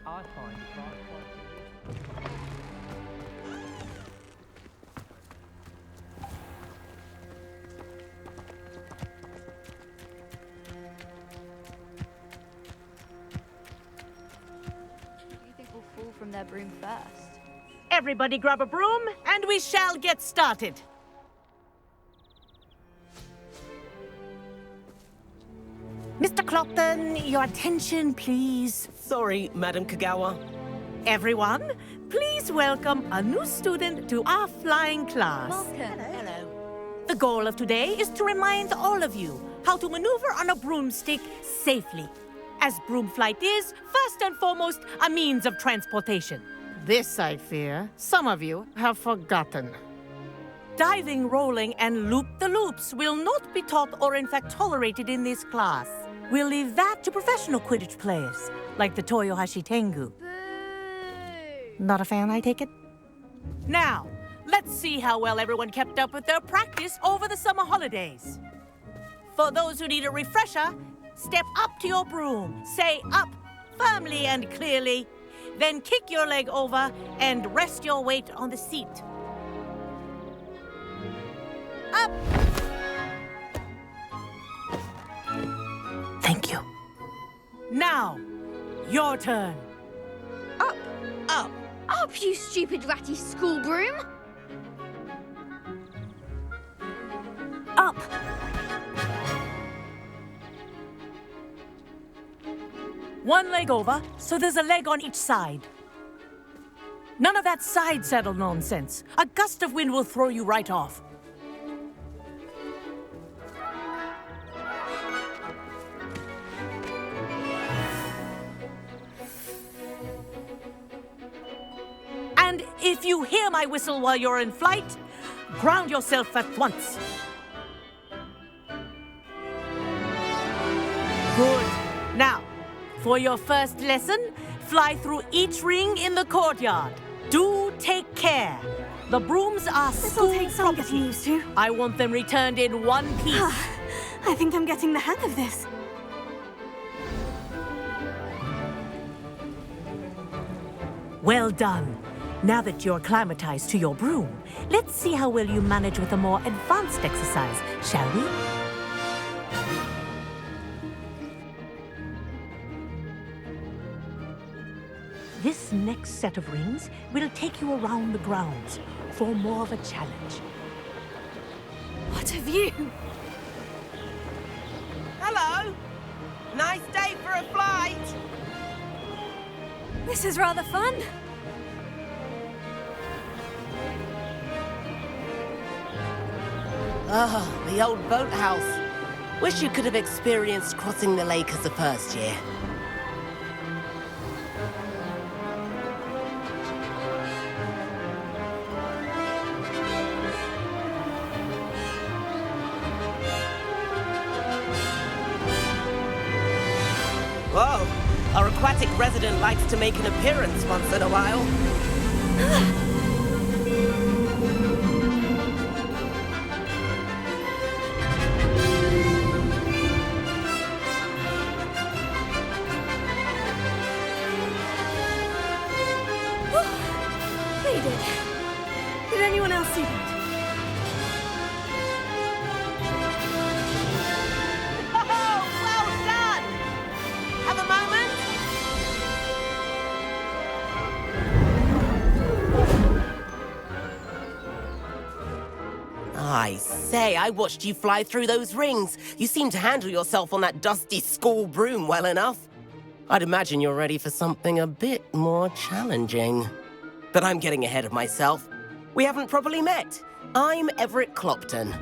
I find it quite Do you think we'll fall from their broom first? Everybody grab a broom, and we shall get started. Mr. Clopton, your attention, please. Sorry, Madam Kagawa. Everyone, please welcome a new student to our flying class. Welcome. Hello. The goal of today is to remind all of you how to maneuver on a broomstick safely, as broom flight is, first and foremost, a means of transportation. This, I fear, some of you have forgotten. Diving, rolling, and loop-the-loops will not be taught or in fact tolerated in this class. We'll leave that to professional Quidditch players, like the Toyohashi Tengu. Boo! Not a fan, I take it? Now, let's see how well everyone kept up with their practice over the summer holidays. For those who need a refresher, step up to your broom, say up firmly and clearly, then kick your leg over and rest your weight on the seat. Up! Thank you. Now, your turn. Up! Up! Up, you stupid ratty school broom! Up! One leg over, so there's a leg on each side. None of that side saddle nonsense. A gust of wind will throw you right off. And if you hear my whistle while you're in flight, ground yourself at once. Good. Now, for your first lesson, fly through each ring in the courtyard. Do take care. The brooms are school This'll take some property. getting used to. I want them returned in one piece. I think I'm getting the hang of this. Well done. Now that you're acclimatized to your broom, let's see how well you manage with a more advanced exercise, shall we? This next set of rings will take you around the grounds for more of a challenge. What a view! Hello! Nice day for a flight! This is rather fun. Ah, the old boathouse. Wish you could have experienced crossing the lake as a first year. Whoa! Our aquatic resident likes to make an appearance once in a while. They did. Did anyone else see that? Oh, well done! Have a moment? I say, I watched you fly through those rings. You seem to handle yourself on that dusty school broom well enough. I'd imagine you're ready for something a bit more challenging. But I'm getting ahead of myself. We haven't properly met. I'm Everett Clopton.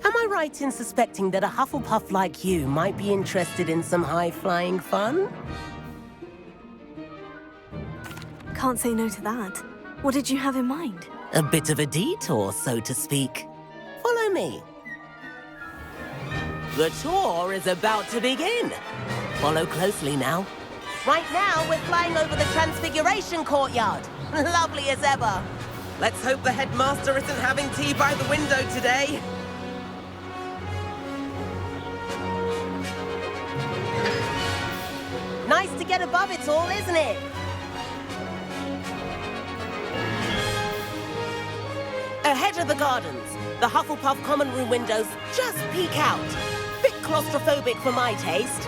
Am I right in suspecting that a Hufflepuff like you might be interested in some high-flying fun? Can't say no to that. What did you have in mind? A bit of a detour, so to speak. Follow me. The tour is about to begin. Follow closely now. Right now, we're flying over the Transfiguration Courtyard. Lovely as ever. Let's hope the headmaster isn't having tea by the window today. Nice to get above it all, isn't it? Ahead of the gardens, the Hufflepuff common room windows just peek out. Bit claustrophobic for my taste.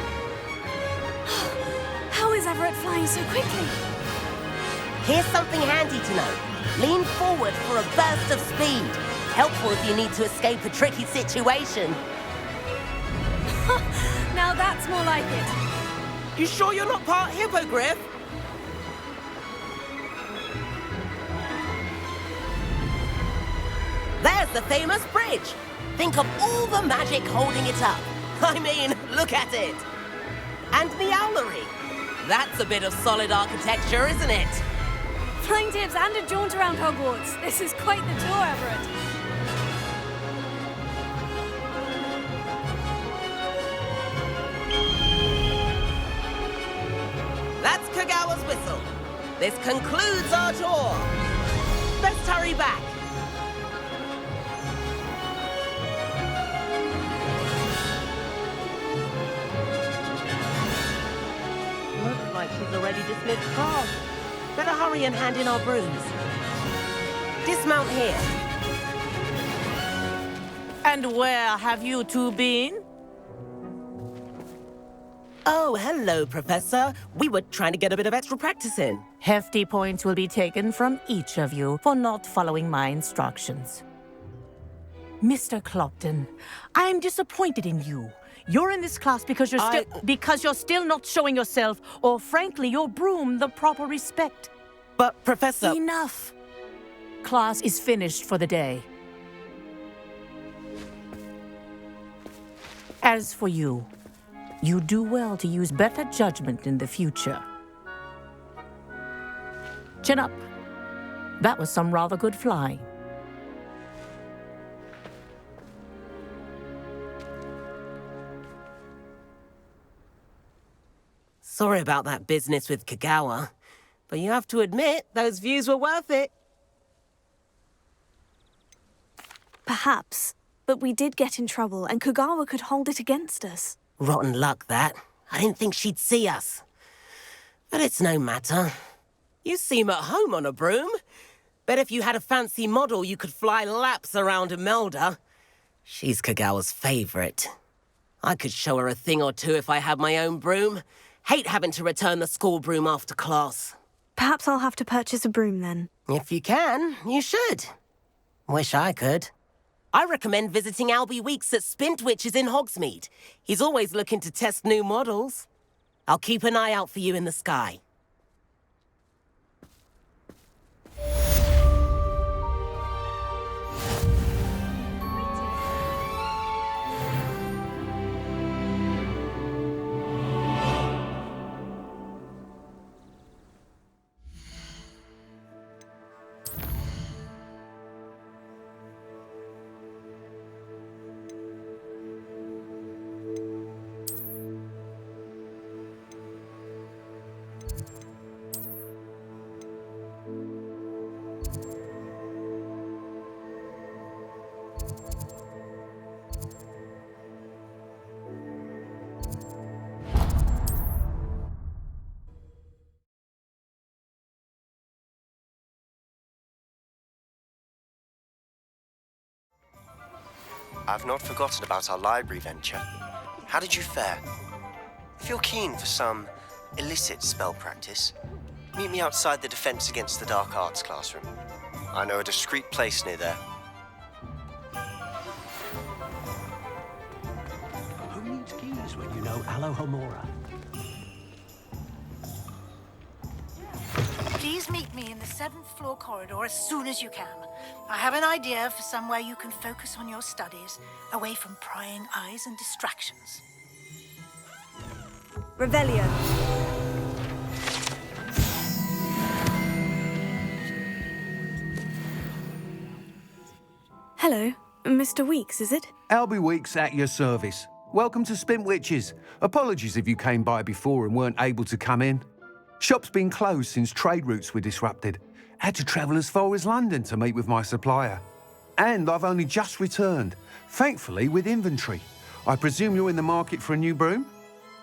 How is Everett flying so quickly? Here's something handy to know. Lean forward for a burst of speed. Helpful if you need to escape a tricky situation. Now that's more like it. You sure you're not part hippogriff? There's the famous bridge. Think of all the magic holding it up. I mean, look at it. And the owlery. That's a bit of solid architecture, isn't it? Flying tips and a jaunt around Hogwarts. This is quite the tour, Everett. That's Kagawa's whistle. This concludes our tour. Let's hurry back. Looks like she's already dismissed class. Better hurry and hand in our brooms. Dismount here. And where have you two been? Oh, hello, Professor. We were trying to get a bit of extra practice in. Hefty points will be taken from each of you for not following my instructions. Mr. Clopton, I am disappointed in you. You're in this class because you're still not showing yourself, or frankly, your broom the proper respect. But, Professor... Enough. Class is finished for the day. As for you, you do well to use better judgment in the future. Chin up. That was some rather good flying. Sorry about that business with Kagawa, but you have to admit, those views were worth it. Perhaps, but we did get in trouble, and Kagawa could hold it against us. Rotten luck, that. I didn't think she'd see us. But it's no matter. You seem at home on a broom. Bet if you had a fancy model, you could fly laps around Imelda. She's Kagawa's favorite. I could show her a thing or two if I had my own broom. Hate having to return the school broom after class. Perhaps I'll have to purchase a broom then. If you can, you should. Wish I could. I recommend visiting Albie Weeks at Spintwitches in Hogsmeade. He's always looking to test new models. I'll keep an eye out for you in the sky. I've not forgotten about our library venture. How did you fare? If you're keen for some illicit spell practice, meet me outside the Defense Against the Dark Arts classroom. I know a discreet place near there. Who needs keys when you know Alohomora? Please meet me in the 7th floor corridor as soon as you can. I have an idea for somewhere you can focus on your studies, away from prying eyes and distractions. Revelio. Hello, Mr. Weeks, is it? Albie Weeks at your service. welcome to Spintwitches. Apologies if you came by before and weren't able to come in. Shop's been closed since trade routes were disrupted. Had to travel as far as London to meet with my supplier. And I've only just returned, thankfully with inventory. I presume you're in the market for a new broom?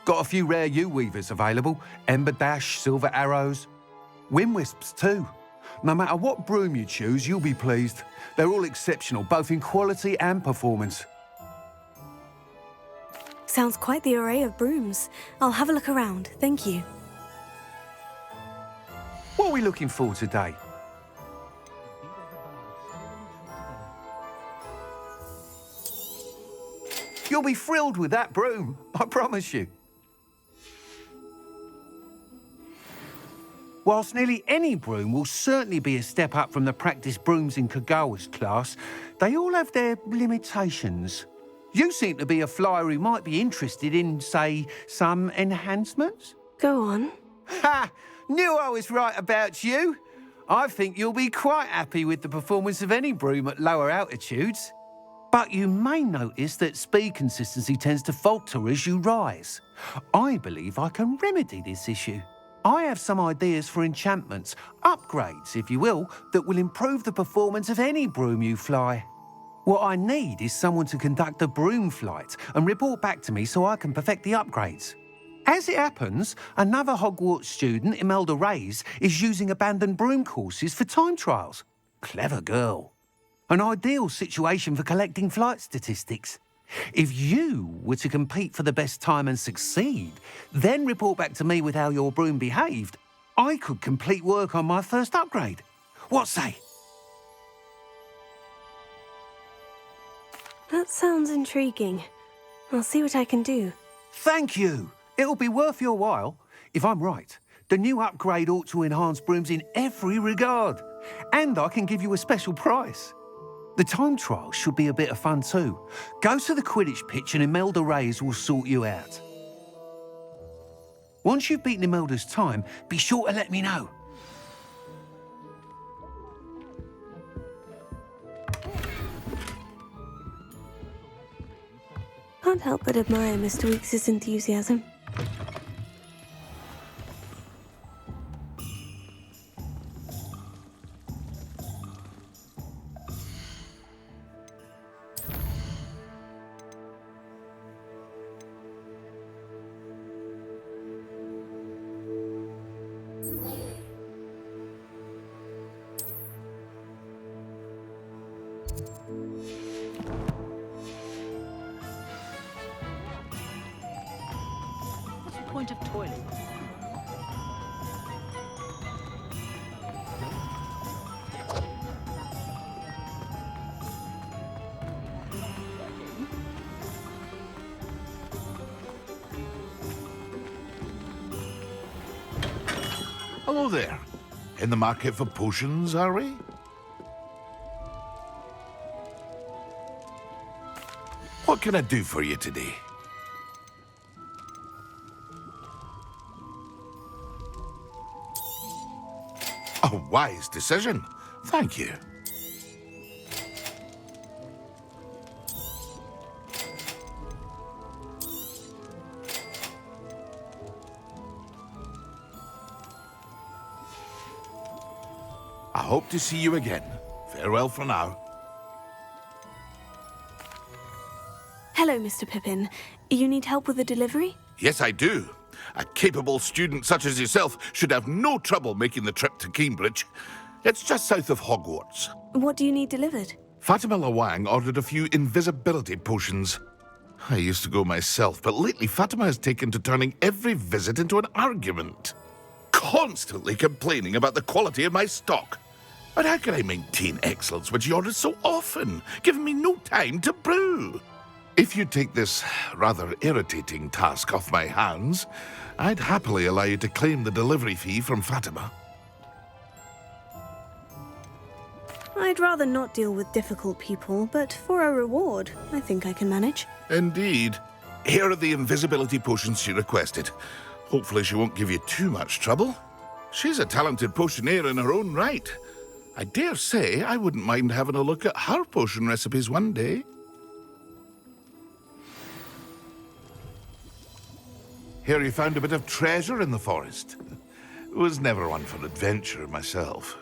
Got a few rare yew-weavers available, Ember Dash, Silver Arrows. Wind Wisps too. No matter what broom you choose, you'll be pleased. They're all exceptional, both in quality and performance. Sounds quite the array of brooms. I'll have a look around, thank you. What are we looking for today? You'll be thrilled with that broom, I promise you. Whilst nearly any broom will certainly be a step up from the practice brooms in Kagawa's class, they all have their limitations. You seem to be a flyer who might be interested in, say, some enhancements? Go on. Ha! Knew I was right about you. I think you'll be quite happy with the performance of any broom at lower altitudes. But you may notice that speed consistency tends to falter as you rise. I believe I can remedy this issue. I have some ideas for enchantments, upgrades, if you will, that will improve the performance of any broom you fly. What I need is someone to conduct a broom flight and report back to me so I can perfect the upgrades. As it happens, another Hogwarts student, Imelda Reyes, is using abandoned broom courses for time trials. Clever girl. An ideal situation for collecting flight statistics. If you were to compete for the best time and succeed, then report back to me with how your broom behaved, I could complete work on my first upgrade. What say? That sounds intriguing. I'll see what I can do. Thank you. It'll be worth your while. If I'm right, the new upgrade ought to enhance brooms in every regard. And I can give you a special price. The time trial should be a bit of fun too. Go to the Quidditch pitch and Imelda Reyes will sort you out. Once you've beaten Imelda's time, be sure to let me know. Can't help but admire Mr. Weekes' enthusiasm. What's the point of toiling? Hello there. In the market for potions, are we? What can I do for you today? A wise decision. Thank you. I hope to see you again. Farewell for now. Hello, Mr. Pippin. You need help with the delivery? Yes, I do. A capable student such as yourself should have no trouble making the trip to Cambridge. It's just south of Hogwarts. What do you need delivered? Fatima Lawang ordered a few invisibility potions. I used to go myself, but lately Fatima has taken to turning every visit into an argument. Constantly complaining about the quality of my stock. But how can I maintain excellence when she orders so often, giving me no time to brew? If you take this rather irritating task off my hands, I'd happily allow you to claim the delivery fee from Fatima. I'd rather not deal with difficult people, but for a reward, I think I can manage. Indeed. Here are the invisibility potions she requested. Hopefully she won't give you too much trouble. She's a talented potioneer in her own right. I dare say I wouldn't mind having a look at her potion recipes one day. Hear you found a bit of treasure in the forest. Was never one for adventure myself.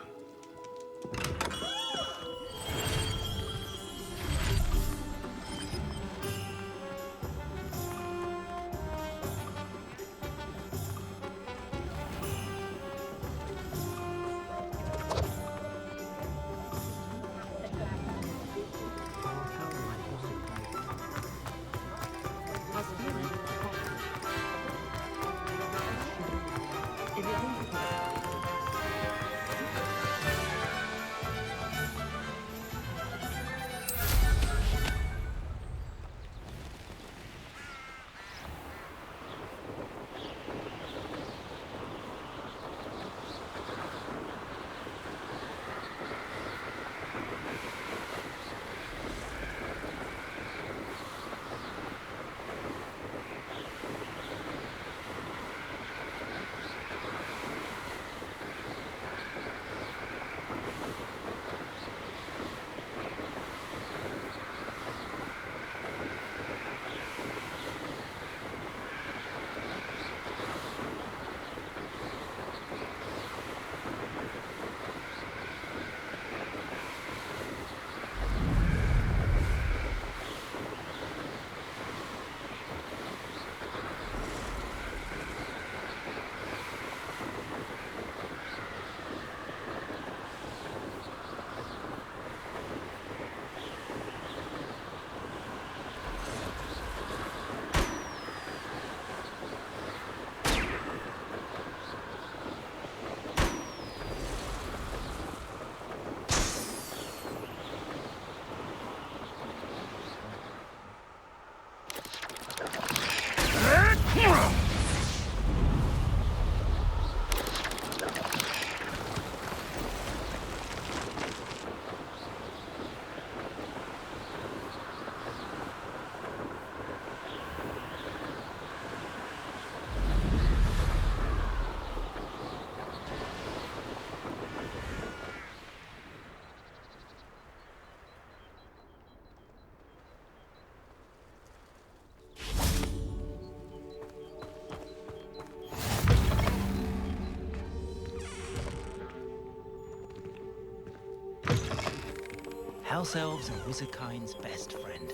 House elves are wizardkind's best friend.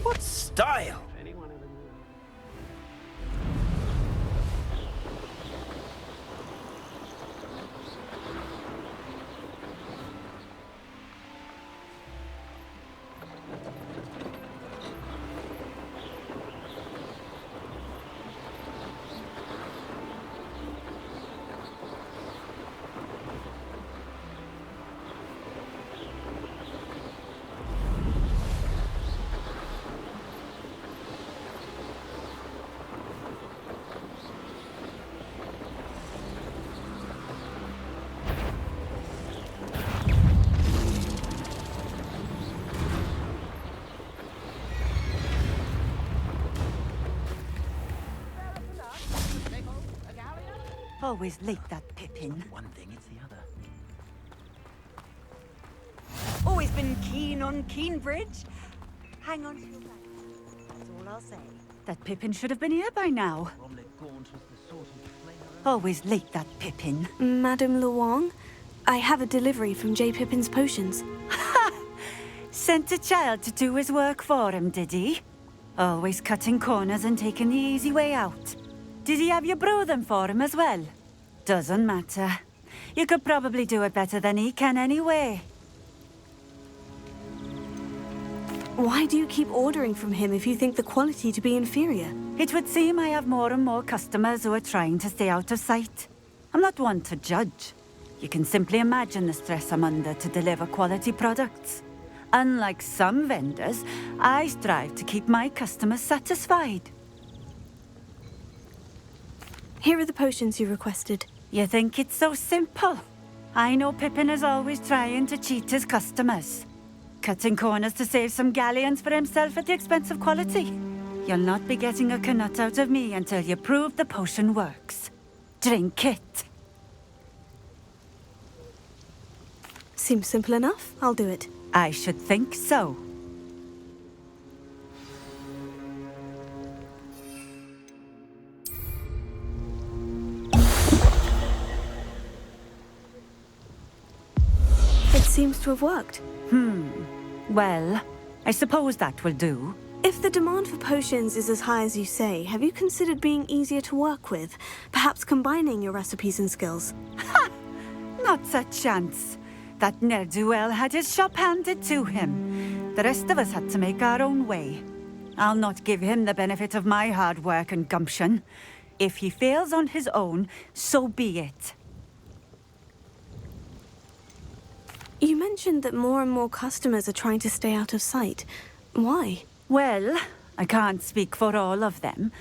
What style! Always late, that Pippin. One thing, it's the other. Always been keen on Keenbridge. Hang on to your back. That's all I'll say. That Pippin should have been here by now. Always late, that Pippin. Madame Luong, I have a delivery from J. Pippin's potions. Ha! Sent a child to do his work for him, did he? Always cutting corners and taking the easy way out. Did he have you brew them for him as well? Doesn't matter. You could probably do it better than he can anyway. Why do you keep ordering from him if you think the quality to be inferior? It would seem I have more and more customers who are trying to stay out of sight. I'm not one to judge. You can simply imagine the stress I'm under to deliver quality products. Unlike some vendors, I strive to keep my customers satisfied. Here are the potions you requested. You think it's so simple? I know Pippin is always trying to cheat his customers. Cutting corners to save some galleons for himself at the expense of quality. You'll not be getting a canut out of me until you prove the potion works. Drink it. Seems simple enough. I'll do it. I should think so. seems to have worked. Well, I suppose that will do. If the demand for potions is as high as you say, have you considered being easier to work with? Perhaps combining your recipes and skills? Not a chance. That ne'er-do-well had his shop handed to him. The rest of us had to make our own way. I'll not give him the benefit of my hard work and gumption. If he fails on his own, so be it. You mentioned that more and more customers are trying to stay out of sight. Why? Well, I can't speak for all of them,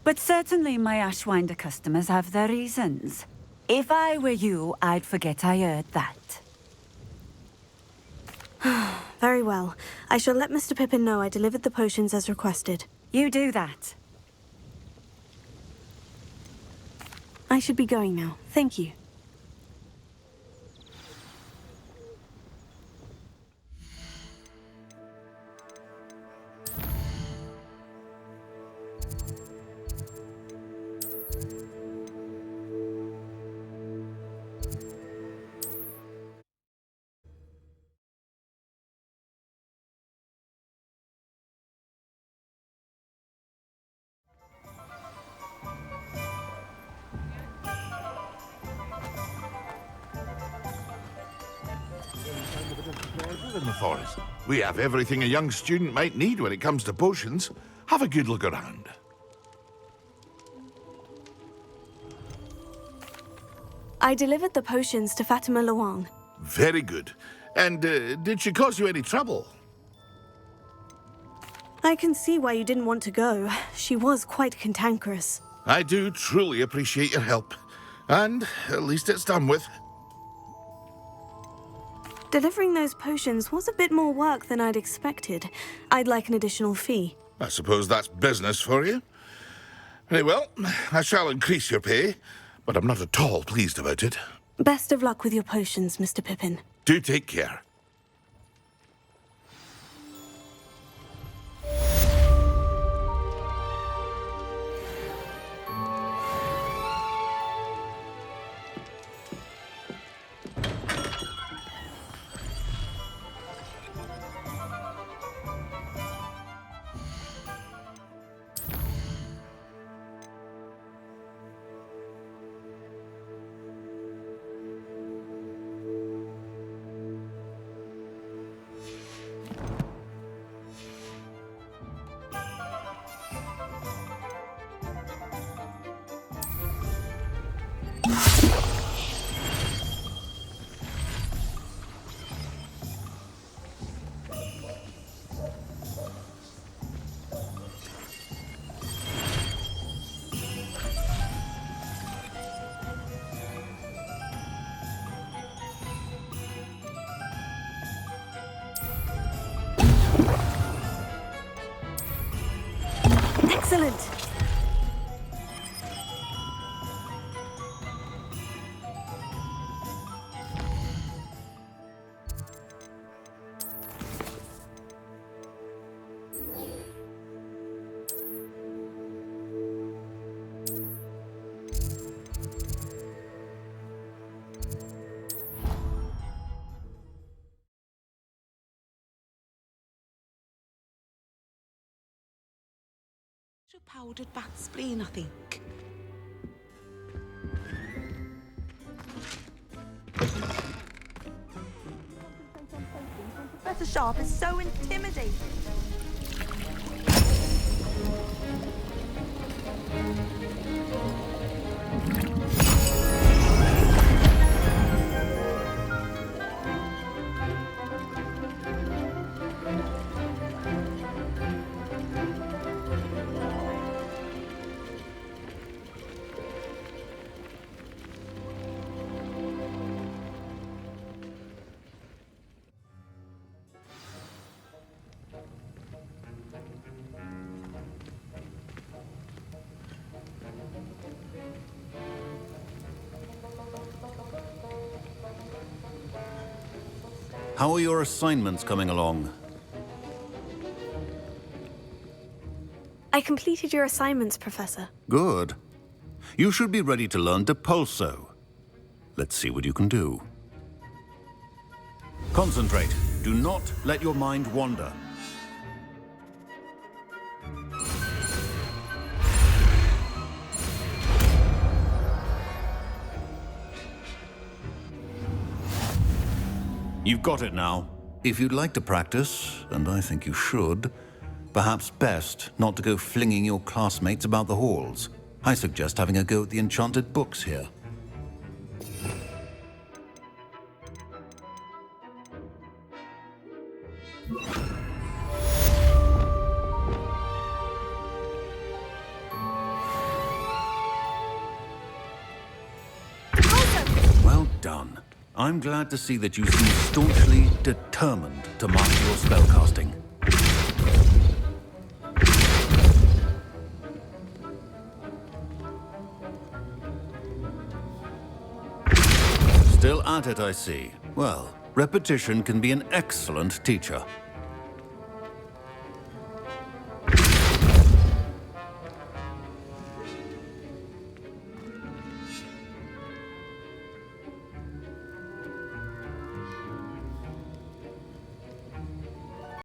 but certainly my Ashwinder customers have their reasons. If I were you, I'd forget I heard that. Very well. I shall let Mr. Pippin know I delivered the potions as requested. You do that. I should be going now. Thank you. In the forest. We have everything a young student might need when it comes to potions. Have a good look around. I delivered the potions to Fatima Luang. Very good. And did she cause you any trouble? I can see why you didn't want to go. She was quite cantankerous. I do truly appreciate your help. And at least it's done with. Delivering those potions was a bit more work than I'd expected. I'd like an additional fee. I suppose that's business for you. Very well, I shall increase your pay, but I'm not at all pleased about it. Best of luck with your potions, Mr. Pippin. Do take care. Excellent! Powdered bat spleen, I think. Professor Sharp is so intimidating. How are your assignments coming along? I completed your assignments, Professor. Good. You should be ready to learn depulso. Let's see what you can do. Concentrate. Do not let your mind wander. You've got it now. If you'd like to practice, and I think you should, perhaps best not to go flinging your classmates about the halls. I suggest having a go at the enchanted books here. Well done. I'm glad to see that you seem staunchly determined to master your spellcasting. Still at it, I see. Well, repetition can be an excellent teacher.